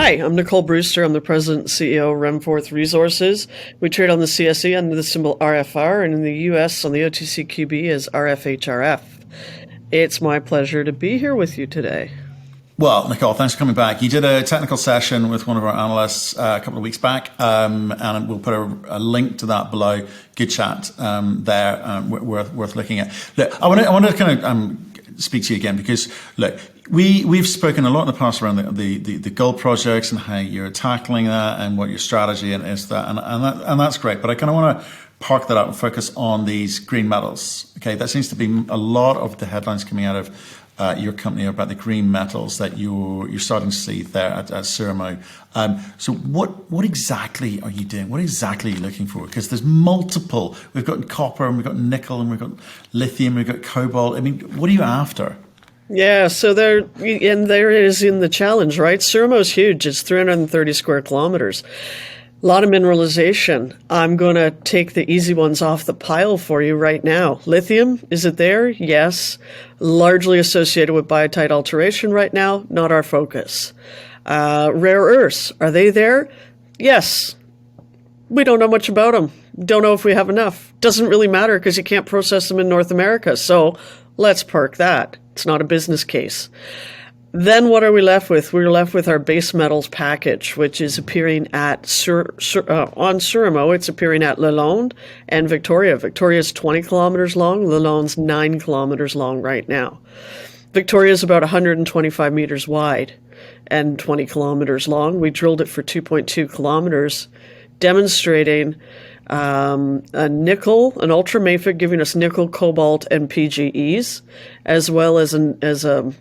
Hi, I'm Nicole Brewster. I'm the president and CEO of Renforth Resources. We trade on the CSE under the symbol RFR, and in the US on the OTCQB as RFHRF. It's my pleasure to be here with you today. Well, Nicole, thanks for coming back. You did a technical session with one of our analysts a couple of weeks back, and we'll put a link to that below. Good chat there, worth looking at. Look, I want to kind of speak to you again because, look, we've spoken a lot in the past around the gold projects and how you're tackling that and what your strategy is that, and that's great. But I kind of want to park that up and focus on these green metals. Okay, that seems to be a lot of the headlines coming out of your company about the green metals that you're starting to see there at Surimeau. So what exactly are you doing? What exactly are you looking for? Because there's multiple. We've got copper and we've got nickel and we've got lithium, we've got cobalt. I mean, what are you after? Yeah, so there is in the challenge, right? Surimau's huge. It's 330 square kilometers. A lot of mineralization. I'm going to take the easy ones off the pile for you right now. Lithium, is it there? Yes. Largely associated with biotite alteration right now, not our focus. Rare earths, are they there? Yes. We don't know much about them. Don't know if we have enough. Doesn't really matter because you can't process them in North America. So let's park that. It's not a business case. Then what are we left with? We're left with our base metals package, which is appearing at on Surimeau. It's appearing at Lalonde and Victoria. Victoria's 20 kilometers long. Lalonde's 9 kilometers long right now. Victoria is about 125 meters wide and 20 kilometers long. We drilled it for 2.2 kilometers, demonstrating a nickel, an ultramafic, giving us nickel, cobalt, and PGEs, as well as a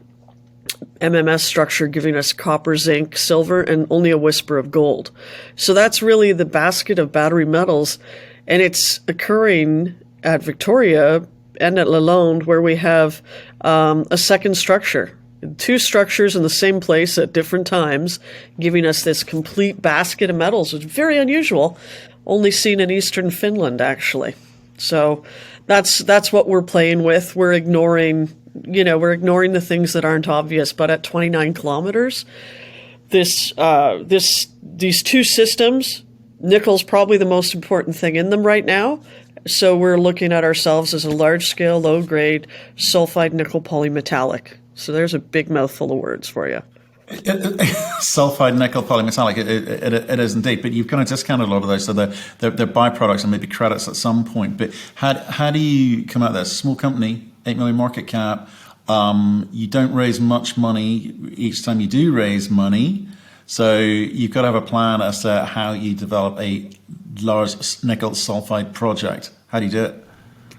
MMS structure giving us copper, zinc, silver, and only a whisper of gold. So that's really the basket of battery metals, and it's occurring at Victoria and at Lalonde, where we have a second structure. 2 structures in the same place at different times, giving us this complete basket of metals, which is very unusual, only seen in eastern Finland, actually. So that's what we're playing with. We're ignoring the things that aren't obvious. But at 29 kilometers, these 2 systems, nickel's probably the most important thing in them right now. So we're looking at ourselves as a large-scale, low-grade sulfide nickel polymetallic. So there's a big mouthful of words for you. Sulfide nickel polymetallic, it is indeed, but you've kind of discounted a lot of those, so they're byproducts and maybe credits at some point. But how do you come out of this? Small company, 8 million market cap. You don't raise much money each time you do raise money, so you've got to have a plan as to how you develop a large nickel sulfide project. How do you do it?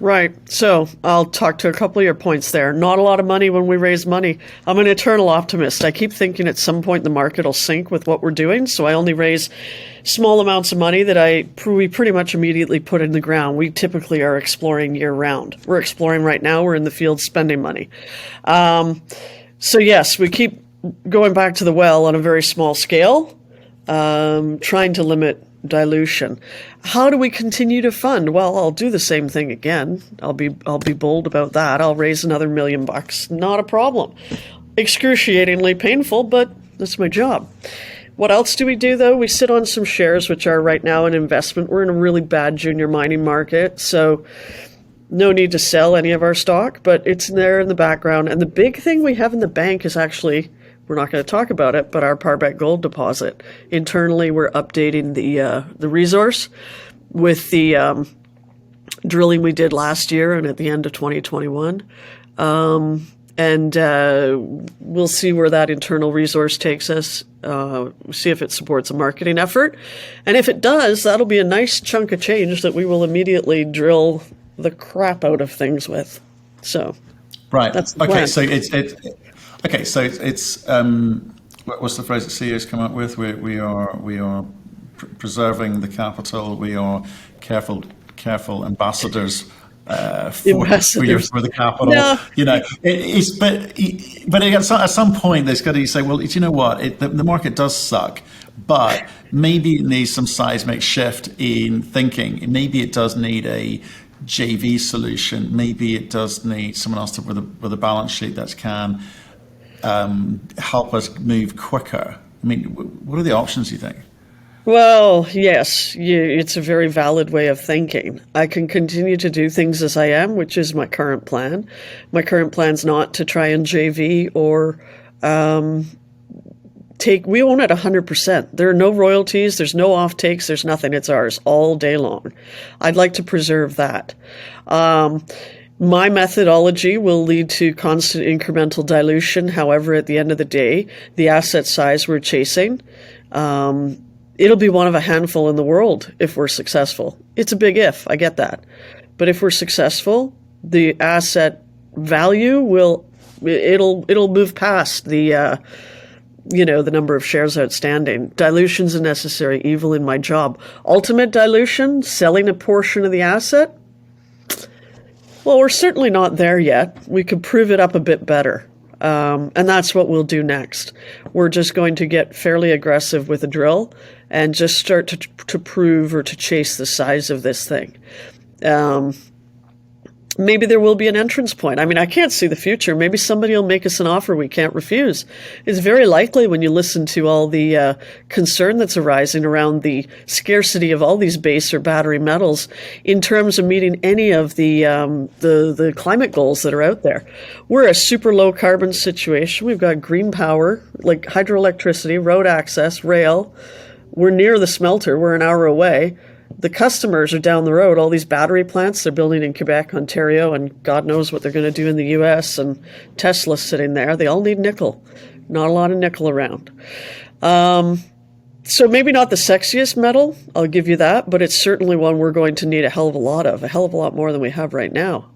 Right. So I'll talk to a couple of your points there. Not a lot of money when we raise money. I'm an eternal optimist. I keep thinking at some point the market will sync with what we're doing. So I only raise small amounts of money that we pretty much immediately put in the ground. We typically are exploring year round. We're exploring right now. We're in the field spending money. So yes, we keep going back to the well on a very small scale, trying to limit dilution. How do we continue to fund? Well, I'll do the same thing again. I'll be bold about that. I'll raise another $1 million. Not a problem. Excruciatingly painful, but that's my job. What else do we do, though? We sit on some shares, which are right now an investment. We're in a really bad junior mining market, so no need to sell any of our stock, but it's there in the background. And the big thing we have in the bank is actually, we're not going to talk about it, but our Parbec gold deposit. Internally, we're updating the resource with the drilling we did last year and at the end of 2021. And we'll see where that internal resource takes us, see if it supports a marketing effort. And if it does, that'll be a nice chunk of change that we will immediately drill the crap out of things with. So, right. That's the plan. So it's what's the phrase that CEOs come up with? We are preserving the capital. We are careful ambassadors for the capital. No. But at some point there's got to say, well, you know what? The market does suck, but maybe it needs some seismic shift in thinking. Maybe it does need a JV solution. Maybe it does need someone else with a balance sheet that can help us move quicker. I mean, what are the options, you think? Well, yes, it's a very valid way of thinking. I can continue to do things as I am, which is my current plan. My current plan's not to try and JV or we own it 100%. There are no royalties, there's no off takes, there's nothing. It's ours all day long. I'd like to preserve that. My methodology will lead to constant incremental dilution. However, at the end of the day, the asset size we're chasing, it'll be one of a handful in the world if we're successful. It's a big if, I get that. But if we're successful, the asset value it'll move past the the number of shares outstanding. Dilution's a necessary evil in my job. Ultimate dilution, selling a portion of the asset? Well, we're certainly not there yet. We could prove it up a bit better. And that's what we'll do next. We're just going to get fairly aggressive with a drill and just start to prove or to chase the size of this thing. Maybe there will be an entrance point. I mean, I can't see the future. Maybe somebody will make us an offer we can't refuse. It's very likely when you listen to all the concern that's arising around the scarcity of all these base or battery metals in terms of meeting any of the climate goals that are out there. We're a super low carbon situation. We've got green power, like hydroelectricity, road access, rail. We're near the smelter. We're an hour away. The customers are down the road. All these battery plants they're building in Quebec, Ontario, and God knows what they're going to do in the U.S. And Tesla's sitting there. They all need nickel. Not a lot of nickel around. So maybe not the sexiest metal, I'll give you that, but it's certainly one we're going to need a hell of a lot more than we have right now.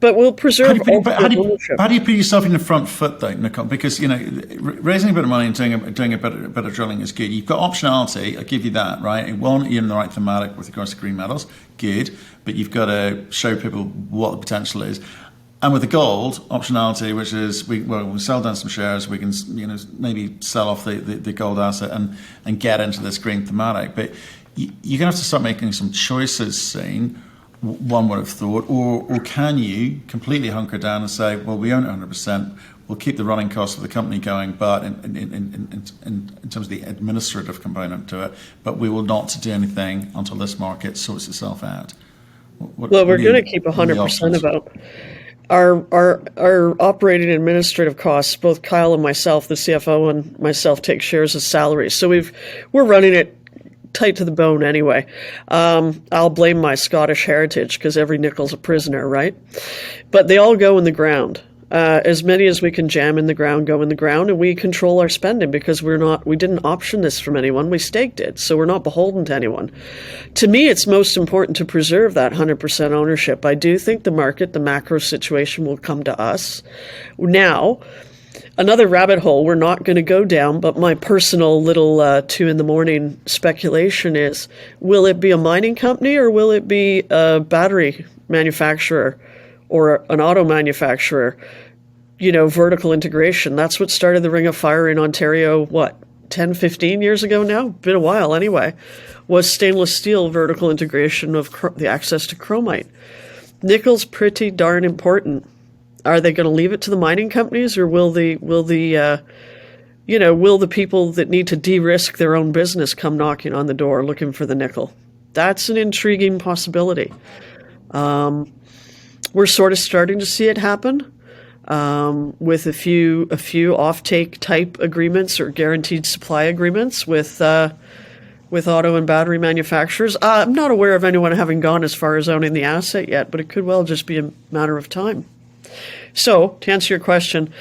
But we'll preserve ownership. How do you put yourself in the front foot, though, Nicole? Because raising a bit of money and doing a bit of drilling is good. You've got optionality. I give you that, right? One, you're in the right thematic with regards to green metals, good. But you've got to show people what the potential is. And with the gold optionality, which is we'll sell down some shares, we can maybe sell off the gold asset and get into this green thematic. But you're going to have to start making some choices soon. One would have thought, or can you completely hunker down and say, well, we own it 100%, we'll keep the running costs of the company going, but in terms of the administrative component to it, but we will not do anything until this market sorts itself out. Well, we're going to keep 100% of it. Our operating and administrative costs, both Kyle and myself, the CFO and myself, take shares as salaries. So we're running it tight to the bone anyway. I'll blame my Scottish heritage because every nickel's a prisoner, right? But they all go in the ground. As many as we can jam in the ground go in the ground, and we control our spending because we didn't option this from anyone. We staked it, so we're not beholden to anyone. To me, it's most important to preserve that 100% ownership. I do think the market, the macro situation will come to us. Now, another rabbit hole we're not going to go down, but my personal little 2 a.m. speculation is, will it be a mining company or will it be a battery manufacturer or an auto manufacturer? Vertical integration. That's what started the Ring of Fire in Ontario, 10, 15 years ago now? Been a while anyway. Was stainless steel vertical integration of the access to chromite. Nickel's pretty darn important. Are they going to leave it to the mining companies, or will the people that need to de-risk their own business come knocking on the door looking for the nickel? That's an intriguing possibility. We're sort of starting to see it happen with a few offtake type agreements or guaranteed supply agreements with auto and battery manufacturers. I'm not aware of anyone having gone as far as owning the asset yet, but it could well just be a matter of time. So, to answer your question,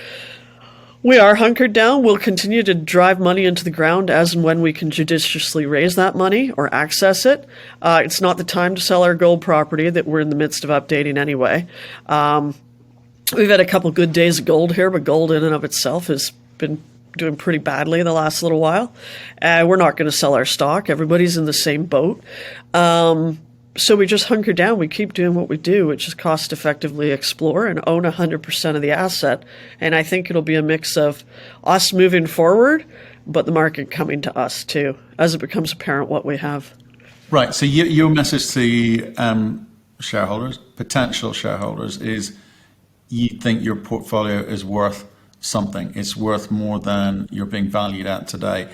we are hunkered down. We'll continue to drive money into the ground as and when we can judiciously raise that money or access it. It's not the time to sell our gold property that we're in the midst of updating anyway. We've had a couple good days of gold here, but gold in and of itself has been doing pretty badly the last little while. We're not going to sell our stock. Everybody's in the same boat. So we just hunker down. We keep doing what we do, which is cost effectively explore and own 100% of the asset. And I think it'll be a mix of us moving forward, but the market coming to us too, as it becomes apparent what we have. Right. So your message to shareholders, potential shareholders, is you think your portfolio is worth something. It's worth more than you're being valued at today.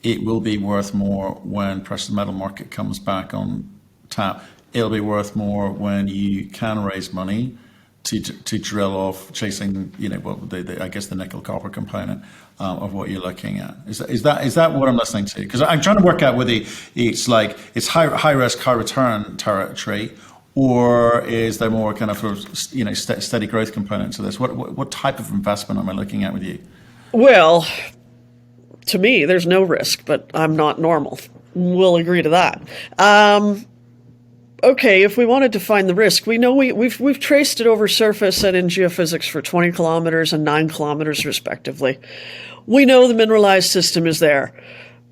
It will be worth more when precious metal market comes back on tap. It'll be worth more when you can raise money to drill off chasing, I guess the nickel copper component of what you're looking at. Is that what I'm listening to? Because I'm trying to work out whether it's high risk, high return territory, or is there more kind of steady growth component to this? What type of investment am I looking at with you? Well, to me, there's no risk, but I'm not normal. We'll agree to that. Okay, if we wanted to find the risk, we know we've traced it over surface and in geophysics for 20 kilometers and 9 kilometers respectively. We know the mineralized system is there.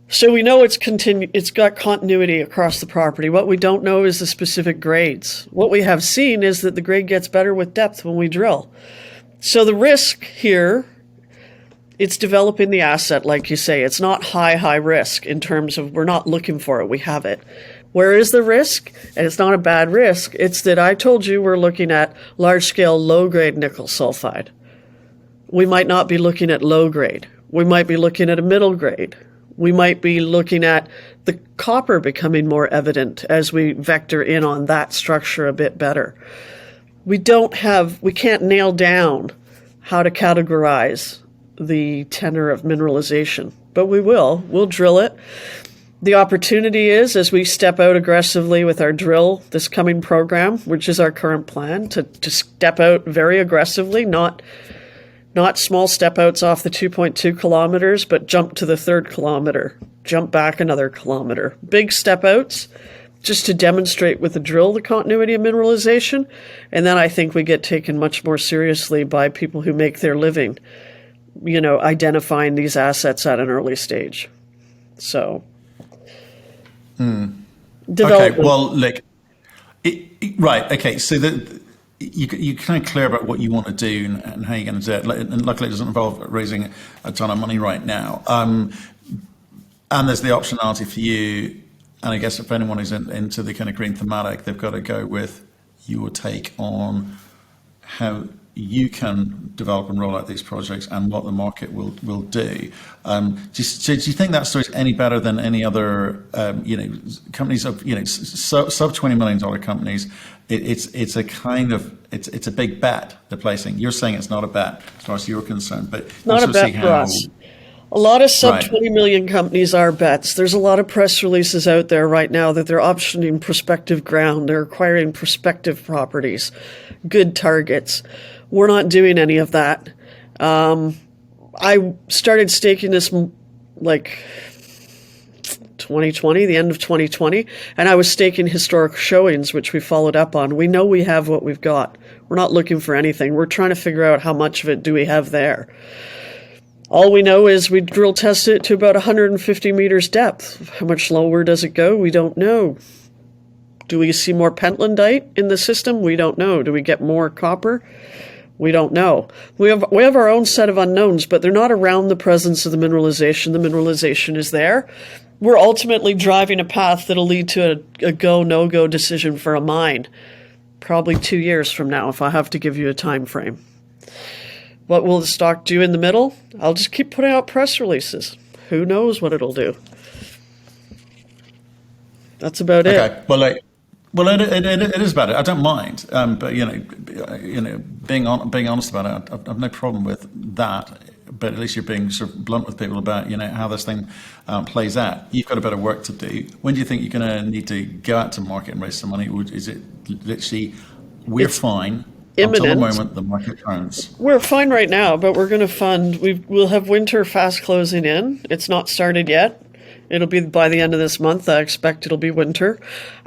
So we know it's got continuity across the property. What we don't know is the specific grades. What we have seen is that the grade gets better with depth when we drill. So the risk here, it's developing the asset, like you say. It's not high risk in terms of we're not looking for it, we have it. Where is the risk? And it's not a bad risk. It's that I told you we're looking at large-scale, low-grade nickel sulfide. We might not be looking at low-grade. We might be looking at a middle grade. We might be looking at the copper becoming more evident as we vector in on that structure a bit better. We can't nail down how to categorize the tenor of mineralization, but we will. We'll drill it. The opportunity is, as we step out aggressively with our drill this coming program, which is our current plan, to step out very aggressively, not small step outs off the 2.2 kilometers, but jump to the 3rd kilometer, jump back another kilometer. Big step outs, just to demonstrate with the drill the continuity of mineralization. And then I think we get taken much more seriously by people who make their living, identifying these assets at an early stage. So... Okay, well, right. Okay, so you're kind of clear about what you want to do and how you're going to do it. And luckily, it doesn't involve raising a ton of money right now. And there's the optionality for you. And I guess if anyone is into the kind of green thematic, they've got to go with your take on how you can develop and roll out these projects and what the market will do. Do you think that story is any better than any other, companies of, sub $20 million companies? It's a big bet they're placing. You're saying it's not a bet as far as you're concerned, but not a bet for us. A lot of sub 20 million companies are bets. There's a lot of press releases out there right now that they're optioning prospective ground. They're acquiring prospective properties, good targets. We're not doing any of that. I started staking this like 2020, the end of 2020, and I was staking historic showings, which we followed up on. We know we have what we've got. We're not looking for anything. We're trying to figure out how much of it do we have there. All we know is we drill test it to about 150 meters depth. How much lower does it go? We don't know. Do we see more pentlandite in the system? We don't know. Do we get more copper? We don't know. We have our own set of unknowns, but they're not around the presence of the mineralization. The mineralization is there. We're ultimately driving a path that'll lead to a go, no-go decision for a mine, probably 2 years from now, if I have to give you a time frame. What will the stock do in the middle? I'll just keep putting out press releases. Who knows what it'll do? That's about it. Well, it is about it. I don't mind, but being honest about it, I've no problem with that. But at least you're being sort of blunt with people about how this thing plays out. You've got a bit of work to do. When do you think you're going to need to go out to market and raise some money? Is it literally it's fine imminent until the moment the market turns? We're fine right now, but we're going to fund. We'll have winter fast closing in. It's not started yet. It'll be by the end of this month. I expect it'll be winter.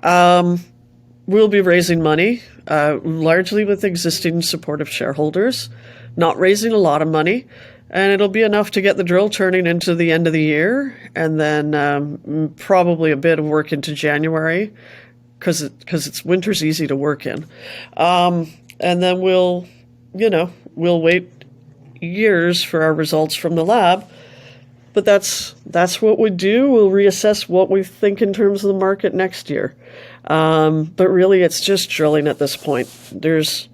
We'll be raising money, largely with existing supportive shareholders, not raising a lot of money, and it'll be enough to get the drill turning into the end of the year, and then probably a bit of work into January, because winter's easy to work in, and then we'll wait years for our results from the lab. But that's what we do. We'll reassess what we think in terms of the market next year. But really, it's just drilling at this point. There's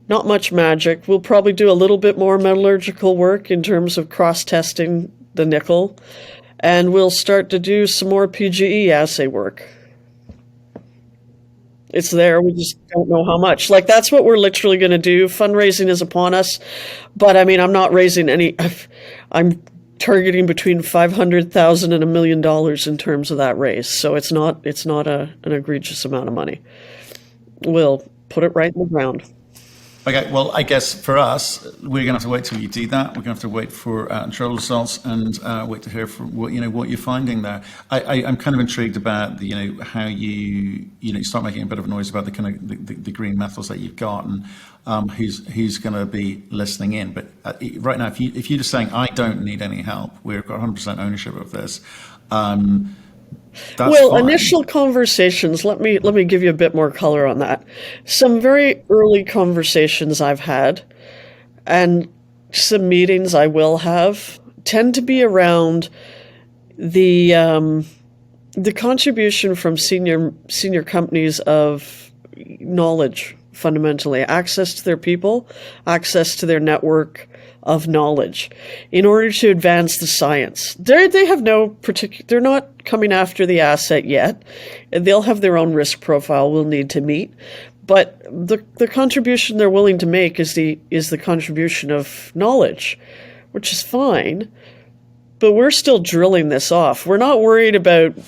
Not much magic. We'll probably do a little bit more metallurgical work in terms of cross-testing the nickel, and we'll start to do some more PGE assay work. It's there. We just don't know how much. Like, that's what we're literally going to do. Fundraising is upon us. But I mean, I'm not raising any. I'm targeting between $500,000 and $1 million in terms of that raise. So it's not an egregious amount of money. We'll put it right in the ground. Okay, well, I guess for us, we're going to have to wait till you do that. We're going to have to wait for trial results and wait to hear from what you're finding there. I'm kind of intrigued about how you start making a bit of a noise about the kind of the green metals that you've got and who's going to be listening in. But right now, if you're just saying I don't need any help, we've got 100% ownership of this. Well, fine. Initial conversations, let me give you a bit more color on that. Some very early conversations I've had and some meetings I will have tend to be around the contribution from senior companies of knowledge, fundamentally, access to their people, access to their network of knowledge in order to advance the science. They have no particular, they're not coming after the asset yet. They'll have their own risk profile we'll need to meet. But the contribution they're willing to make is the contribution of knowledge, which is fine. But we're still drilling this off. We're not worried about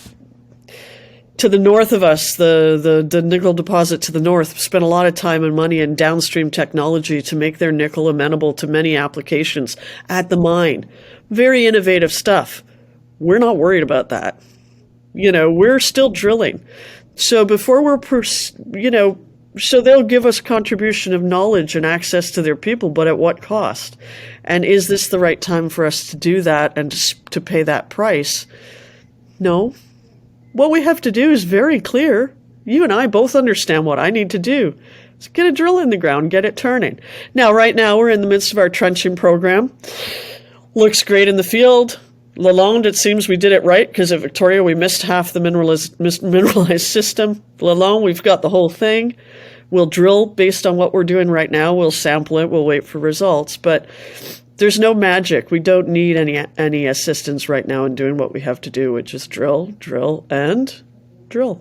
to the north of us, the nickel deposit to the north spent a lot of time and money in downstream technology to make their nickel amenable to many applications at the mine. Very innovative stuff. We're not worried about that. We're still drilling. So before so they'll give us contribution of knowledge and access to their people, but at what cost? And is this the right time for us to do that and to pay that price? No. What we have to do is very clear. You and I both understand what I need to do. Let's get a drill in the ground, get it turning. Now, right now, we're in the midst of our trenching program. Looks great in the field. Lalonde, it seems we did it right, because at Victoria, we missed half the mineralized system. Lalonde, we've got the whole thing. We'll drill based on what we're doing right now. We'll sample it. We'll wait for results. But there's no magic. We don't need any assistance right now in doing what we have to do, which is drill, and drill.